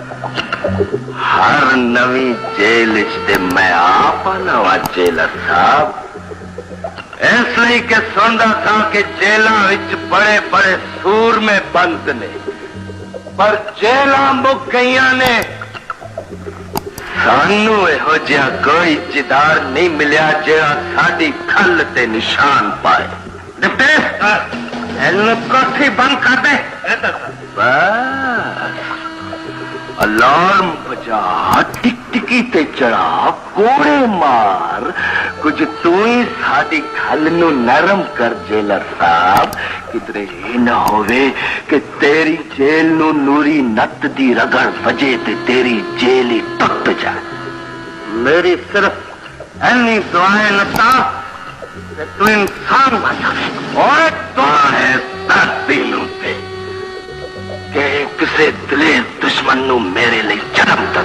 हर नवी jail च मैं आप नवा जेलर साहब, इसलिए कि सुनता था कि जेलों विच बड़े बड़े सूर में बंद ने, पर जेलां मुक गई ने। सानू इहो जिहा कोई जिदार नहीं मिलिया जिहड़ा साडी खल ते निशान पाए। डिप्टी इन्हू कोठी बंद कर दे। बस अलार्म बजा, टिकटिकी ते चढ़ा, कोड़े मार, कुछ तू ही साडी खल नू नरम कर जेलर साहब। किधरे ये ना होवे कि तेरी जेल नू नूरी नत दी रगड़ वजे ते तेरी जेल ही टुट जाए। मेरी सिर्फ ऐनी दुआएं लता कि तू इंसान बन जाए। और दुआएं धरती नू ते कि किसी दिलेर दुश्मन नू मेरे लिए जन्म दे।